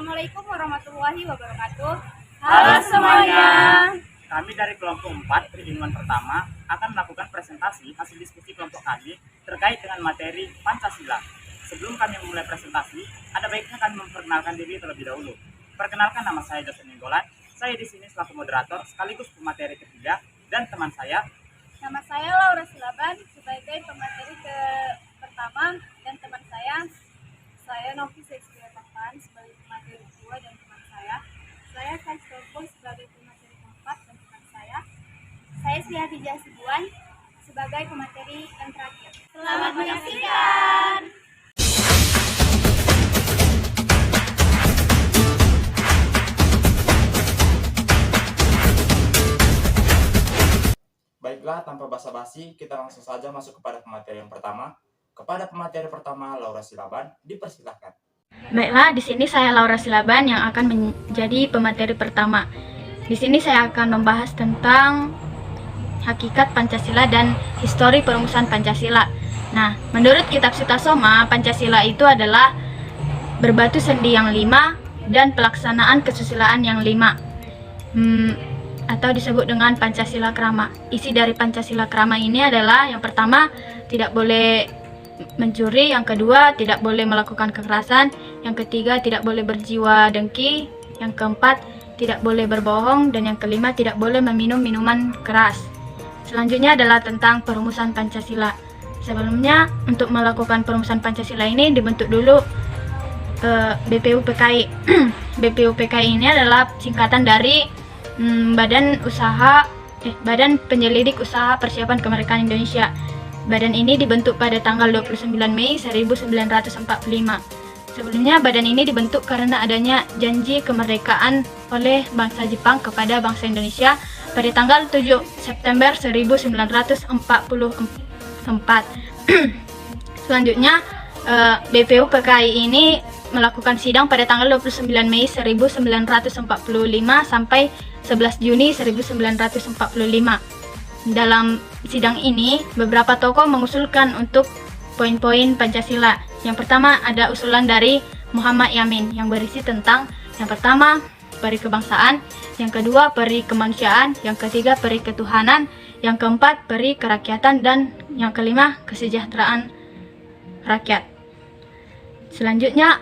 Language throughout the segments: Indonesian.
Assalamualaikum warahmatullahi wabarakatuh. Halo semuanya. Kami dari kelompok 4 pertemuan pertama akan melakukan presentasi hasil diskusi kelompok kami terkait dengan materi Pancasila. Sebelum kami memulai presentasi, ada baiknya kami memperkenalkan diri terlebih dahulu. Perkenalkan, nama saya Joseph Ninggolan. Saya di sini selaku moderator sekaligus pemateri ketiga, dan teman saya. Nama saya Laura Silaban sebagai pemateri pertama, dan teman saya Novi Sexpiatapan sebagai pemateri kedua, dan teman saya Kaistopo sebagai pemateri keempat, dan teman saya Srihatijah Sibuan sebagai pemateri yang terakhir. Selamat menyaksikan. Baiklah, tanpa basa-basi, kita langsung saja masuk kepada pemateri yang pertama. Kepada pemateri pertama, Laura Silaban, dipersilahkan. Baiklah, di sini saya Laura Silaban yang akan menjadi pemateri pertama. Di sini saya akan membahas tentang hakikat Pancasila dan histori perumusan Pancasila. Nah, menurut kitab Sutasoma, Pancasila itu adalah berbatu sendi yang 5 dan pelaksanaan kesusilaan yang 5. Atau disebut dengan Pancasila Krama. Isi dari Pancasila Krama ini adalah yang pertama, tidak boleh mencuri, yang kedua, tidak boleh melakukan kekerasan, yang ketiga, tidak boleh berjiwa dengki, yang keempat, tidak boleh berbohong, dan yang kelima, tidak boleh meminum minuman keras. Selanjutnya adalah tentang perumusan Pancasila. Sebelumnya, untuk melakukan perumusan Pancasila ini dibentuk dulu BPUPKI. BPUPKI ini adalah singkatan dari Badan Penyelidik Usaha Persiapan Kemerdekaan Indonesia. Badan ini dibentuk pada tanggal 29 Mei 1945. Sebelumnya badan ini dibentuk karena adanya janji kemerdekaan oleh bangsa Jepang kepada bangsa Indonesia pada tanggal 7 September 1944. Selanjutnya BPUPKI ini melakukan sidang pada tanggal 29 Mei 1945 sampai 11 Juni 1945. Dalam sidang ini, beberapa tokoh mengusulkan untuk poin-poin Pancasila. Yang pertama ada usulan dari Muhammad Yamin yang berisi tentang yang pertama, peri kebangsaan, yang kedua, peri kemanusiaan, yang ketiga, peri ketuhanan, yang keempat, peri kerakyatan, dan yang kelima, kesejahteraan rakyat. Selanjutnya,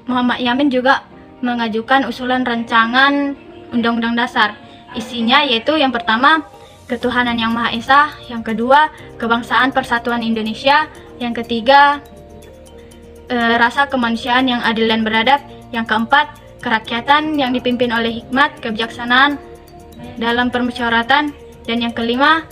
Muhammad Yamin juga mengajukan usulan rancangan Undang-Undang Dasar. Isinya yaitu yang pertama, ketuhanan yang Maha Esa, yang kedua, kebangsaan persatuan Indonesia, yang ketiga, rasa kemanusiaan yang adil dan beradab, yang keempat, kerakyatan yang dipimpin oleh hikmat, kebijaksanaan dalam permusyawaratan, dan yang kelima,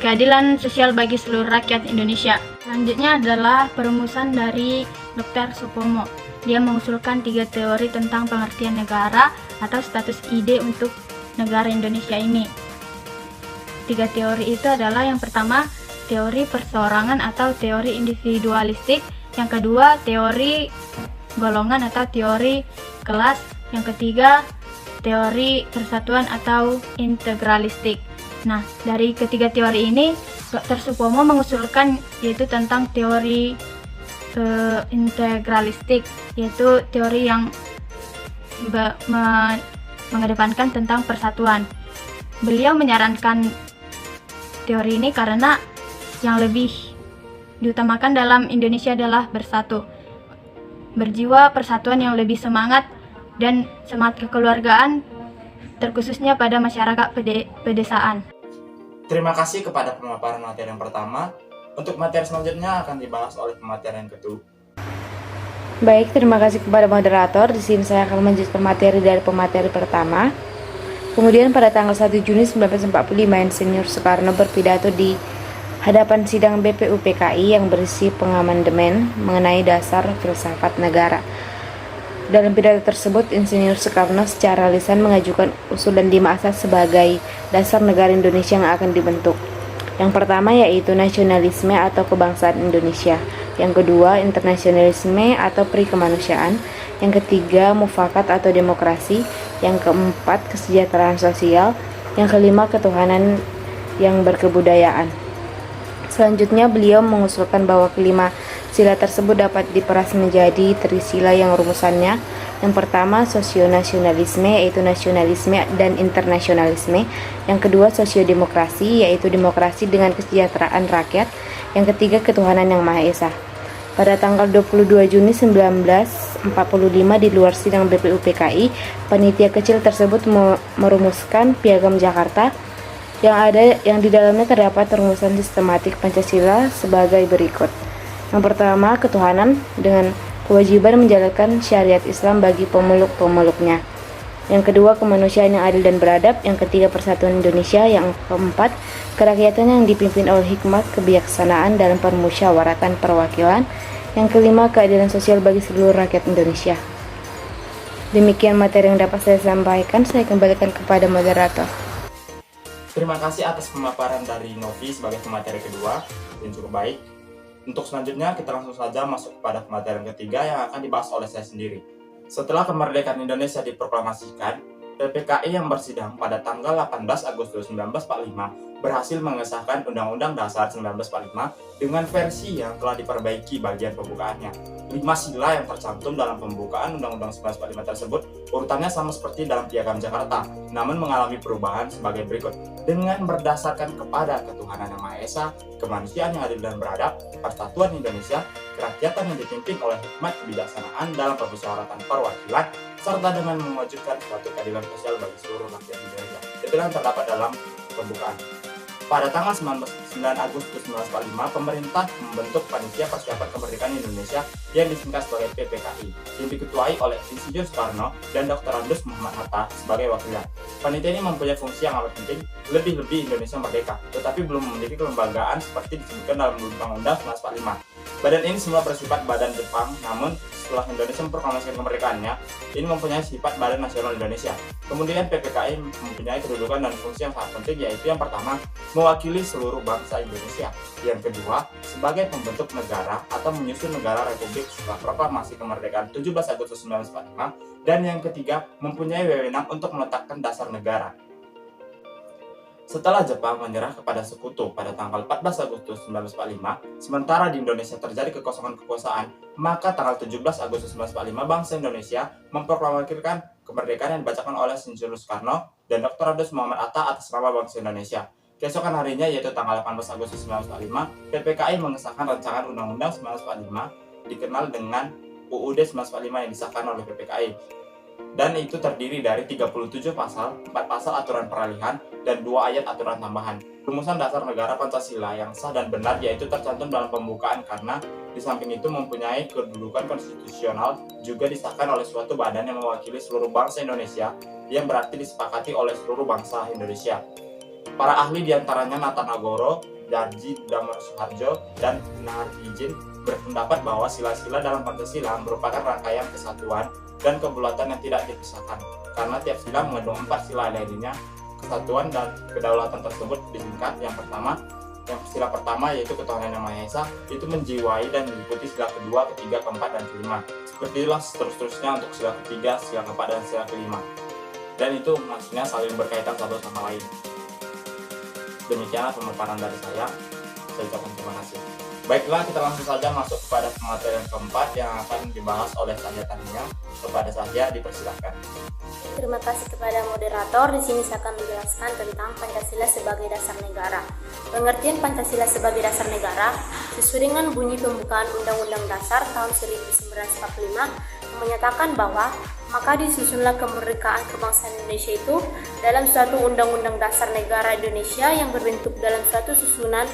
keadilan sosial bagi seluruh rakyat Indonesia. Selanjutnya adalah perumusan dari Dr. Supomo. Dia mengusulkan 3 teori tentang pengertian negara atau status ide untuk negara Indonesia ini. 3 teori itu adalah yang pertama, teori perseorangan atau teori individualistik, yang kedua, teori golongan atau teori kelas, yang ketiga, teori persatuan atau integralistik. Nah, dari ketiga teori ini, Dr. Supomo mengusulkan yaitu tentang teori integralistik, yaitu teori yang mengedepankan tentang persatuan. Beliau menyarankan teori ini karena yang lebih diutamakan dalam Indonesia adalah bersatu, berjiwa persatuan yang lebih semangat, dan semangat kekeluargaan, terkhususnya pada masyarakat pedesaan. Terima kasih kepada pemaparan materi yang pertama. Untuk materi selanjutnya akan dibahas oleh pemateri yang kedua. Baik, terima kasih kepada moderator. Di sini saya akan melanjutkan materi dari pemateri pertama. Kemudian pada tanggal 1 Juni 1945, Insinyur Soekarno berpidato di hadapan sidang BPUPKI yang berisi pengamandemen mengenai dasar filsafat negara. Dalam pidato tersebut, Insinyur Soekarno secara lisan mengajukan usulan 5 asas sebagai dasar negara Indonesia yang akan dibentuk. Yang pertama yaitu nasionalisme atau kebangsaan Indonesia. Yang kedua, internasionalisme atau peri kemanusiaan. Yang ketiga, mufakat atau demokrasi. Yang keempat, kesejahteraan sosial. Yang kelima, ketuhanan yang berkebudayaan. Selanjutnya, beliau mengusulkan bahwa kelima sila tersebut dapat diperas menjadi trisila yang rumusannya Yang pertama, sosionasionalisme, yaitu nasionalisme dan internasionalisme. Yang kedua, sosiodemokrasi, yaitu demokrasi dengan kesejahteraan rakyat. Yang ketiga, ketuhanan yang Maha Esa. Pada tanggal 22 Juni 1945 di luar sidang BPUPKI, panitia kecil tersebut merumuskan Piagam Jakarta yang di dalamnya terdapat rumusan sistematik Pancasila sebagai berikut. Yang pertama, ketuhanan dengan kewajiban menjalankan syariat Islam bagi pemeluk-pemeluknya. Yang kedua, kemanusiaan yang adil dan beradab. Yang ketiga, persatuan Indonesia. Yang keempat, kerakyatan yang dipimpin oleh hikmat kebijaksanaan dalam permusyawaratan perwakilan. Yang kelima, keadilan sosial bagi seluruh rakyat Indonesia. Demikian materi yang dapat saya sampaikan. Saya kembalikan kepada moderator. Terima kasih atas pemaparan dari Novi sebagai pemateri kedua yang cukup baik. Untuk selanjutnya, kita langsung saja masuk kepada pemateri ketiga yang akan dibahas oleh saya sendiri. Setelah kemerdekaan Indonesia diproklamasikan, PPKI yang bersidang pada tanggal 18 Agustus 1945 berhasil mengesahkan Undang-Undang Dasar 1945 dengan versi yang telah diperbaiki bagian pembukaannya. 5 sila yang tercantum dalam pembukaan Undang-Undang 1945 tersebut urutannya sama seperti dalam Piagam Jakarta, namun mengalami perubahan sebagai berikut. Dengan berdasarkan kepada ketuhanan yang Maha Esa, kemanusiaan yang adil dan beradab, persatuan Indonesia, kerakyatan yang dipimpin oleh hikmat kebijaksanaan dalam permusyawaratan perwakilan, serta dengan mewujudkan suatu keadilan sosial bagi seluruh rakyat Indonesia. Itulah yang terdapat dalam pembukaan. Pada tanggal 9 Agustus 1945, pemerintah membentuk Panitia Persiapan Kemerdekaan Indonesia yang disingkat sebagai PPKI, yang diketuai oleh Insinyur Soekarno dan Dr. Andes Muhammad Hatta sebagai wakilnya. Panitia ini mempunyai fungsi yang amat penting, lebih-lebih Indonesia merdeka, tetapi belum memiliki kelembagaan seperti disebutkan dalam Undang-Undang 1945. Badan ini semula bersifat badan Jepang, namun setelah Indonesia memproklamasikan kemerdekaannya, ini mempunyai sifat Badan Nasional Indonesia. Kemudian PPKI mempunyai kedudukan dan fungsi yang sangat penting, yaitu yang pertama, mewakili seluruh bangsa Indonesia. Yang kedua, sebagai pembentuk negara atau menyusun negara republik setelah proklamasi kemerdekaan 17 Agustus 1945. Dan yang ketiga, mempunyai wewenang untuk meletakkan dasar negara. Setelah Jepang menyerah kepada sekutu pada tanggal 14 Agustus 1945, sementara di Indonesia terjadi kekosongan kekuasaan, maka tanggal 17 Agustus 1945 bangsa Indonesia memproklamasikan kemerdekaan yang dibacakan oleh Insinyur Soekarno dan Dr. Andes Muhammad Hatta atas nama bangsa Indonesia. Keesokan harinya, yaitu tanggal 18 Agustus 1945, PPKI mengesahkan rancangan Undang-Undang 1945 dikenal dengan UUD 1945 yang disahkan oleh PPKI. Dan itu terdiri dari 37 pasal, 4 pasal aturan peralihan, dan 2 ayat aturan tambahan. Rumusan dasar negara Pancasila yang sah dan benar yaitu tercantum dalam pembukaan karena di samping itu mempunyai kedudukan konstitusional, juga disahkan oleh suatu badan yang mewakili seluruh bangsa Indonesia yang berarti disepakati oleh seluruh bangsa Indonesia. Para ahli diantaranya Natanagoro, Darji Damar Suharjo, dan Nahardijin berpendapat bahwa sila-sila dalam Pancasila merupakan rangkaian kesatuan dan kebulatan yang tidak dipisahkan, karena tiap sila mengandung 4 sila lainnya. Kesatuan dan kedaulatan tersebut disingkat yang sila pertama yaitu ketuhanan yang Maha Esa, itu menjiwai dan meliputi sila kedua, ketiga, keempat, dan kelima. Seperti itulah seterusnya untuk sila ketiga, sila keempat, dan sila kelima. Dan itu maksudnya saling berkaitan satu sama lain. Demikianlah pemaparan dari saya ucapkan terima kasih. Baiklah, kita langsung saja masuk kepada pemateri yang keempat yang akan dibahas oleh Sahya Tania. Kepada Sahya, dipersilakan. Terima kasih kepada moderator. Di sini saya akan menjelaskan tentang Pancasila sebagai dasar negara. Pengertian Pancasila sebagai dasar negara sesuai dengan bunyi pembukaan Undang-Undang Dasar tahun 1945 yang menyatakan bahwa maka disusunlah kemerdekaan kebangsaan Indonesia itu dalam suatu Undang-Undang Dasar Negara Indonesia yang berbentuk dalam suatu susunan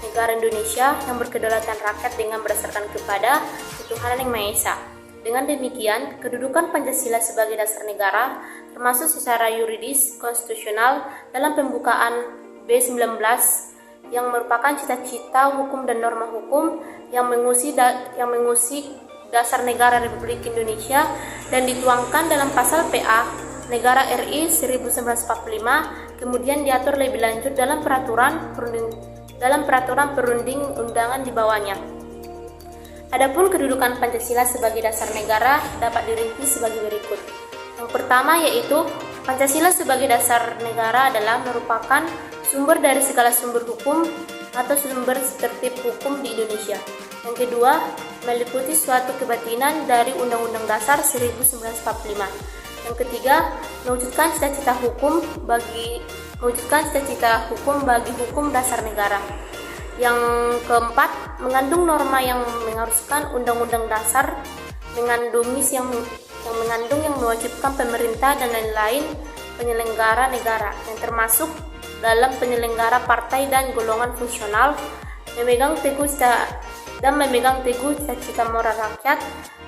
negara Indonesia yang berkedaulatan rakyat dengan berdasarkan kepada ketuhanan yang Maha Esa. Dengan demikian, kedudukan Pancasila sebagai dasar negara termasuk secara yuridis konstitusional dalam pembukaan B19 yang merupakan cita-cita hukum dan norma hukum yang mengusik dasar negara Republik Indonesia dan dituangkan dalam pasal PA Negara RI 1945, kemudian diatur lebih lanjut dalam peraturan perunding undangan di bawahnya. Adapun kedudukan Pancasila sebagai dasar negara dapat dirinci sebagai berikut. Yang pertama yaitu Pancasila sebagai dasar negara adalah merupakan sumber dari segala sumber hukum atau sumber tertib hukum di Indonesia. Yang kedua, meliputi suatu kebatinan dari Undang-Undang Dasar 1945. Yang ketiga, mewujudkan cita-cita hukum bagi hukum dasar negara. Yang keempat, mengandung norma yang mengharuskan Undang-Undang Dasar mengandung yang mewajibkan pemerintah dan lain-lain penyelenggara negara yang termasuk dalam penyelenggara partai dan golongan fungsional memegang teguh cita-cita moral rakyat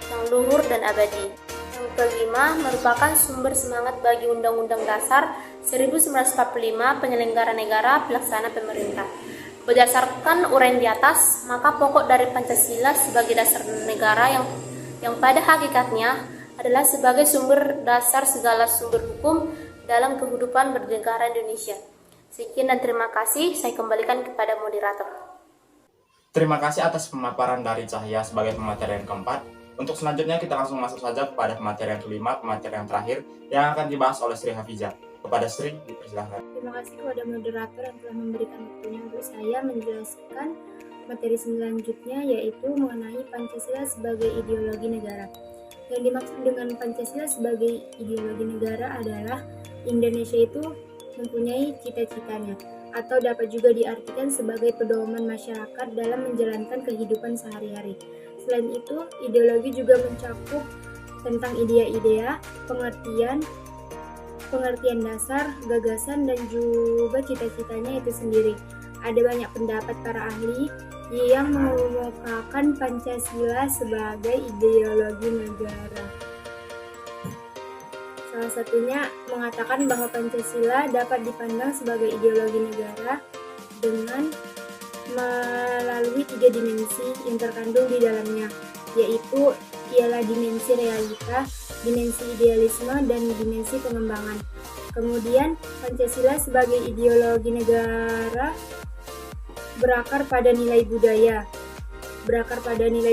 yang luhur dan abadi. Yang kelima, merupakan sumber semangat bagi Undang-Undang Dasar 1945 penyelenggara negara pelaksana pemerintah. Berdasarkan uraian di atas, maka pokok dari Pancasila sebagai dasar negara yang pada hakikatnya adalah sebagai sumber dasar segala sumber hukum dalam kehidupan bernegara Indonesia. Sekian dan terima kasih, saya kembalikan kepada moderator. Terima kasih atas pemaparan dari Cahya sebagai pemateri yang keempat. Untuk selanjutnya kita langsung masuk saja kepada pemateri yang kelima, pemateri yang terakhir yang akan dibahas oleh Sri Hafizah. Kepada Sri, dipersilahkan. Terima kasih kepada moderator yang telah memberikan waktunya untuk saya menjelaskan materi selanjutnya, yaitu mengenai Pancasila sebagai ideologi negara. Yang dimaksud dengan Pancasila sebagai ideologi negara adalah Indonesia itu mempunyai cita-citanya, atau dapat juga diartikan sebagai pedoman masyarakat dalam menjalankan kehidupan sehari-hari. Selain itu, ideologi juga mencakup tentang idea-idea, pengertian dasar, gagasan, dan juga cita-citanya itu sendiri. Ada banyak pendapat para ahli yang mengemukakan Pancasila sebagai ideologi negara. Salah satunya mengatakan bahwa Pancasila dapat dipandang sebagai ideologi negara dengan melalui 3 dimensi yang terkandung di dalamnya, yaitu ialah dimensi realita, dimensi idealisme, dan dimensi pengembangan. Kemudian, Pancasila sebagai ideologi negara berakar pada nilai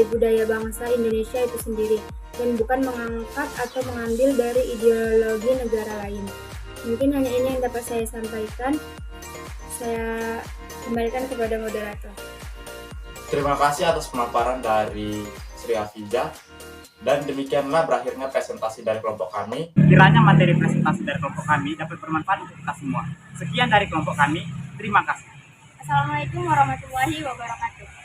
budaya bangsa Indonesia itu sendiri, dan bukan mengangkat atau mengambil dari ideologi negara lain. Mungkin hanya ini yang dapat saya sampaikan. Saya kembalikan kepada moderator. Terima kasih atas pemaparan dari Sri Hafizah. Dan demikianlah berakhirnya presentasi dari kelompok kami. Kiranya materi presentasi dari kelompok kami dapat bermanfaat untuk kita semua. Sekian dari kelompok kami. Terima kasih. Assalamualaikum warahmatullahi wabarakatuh.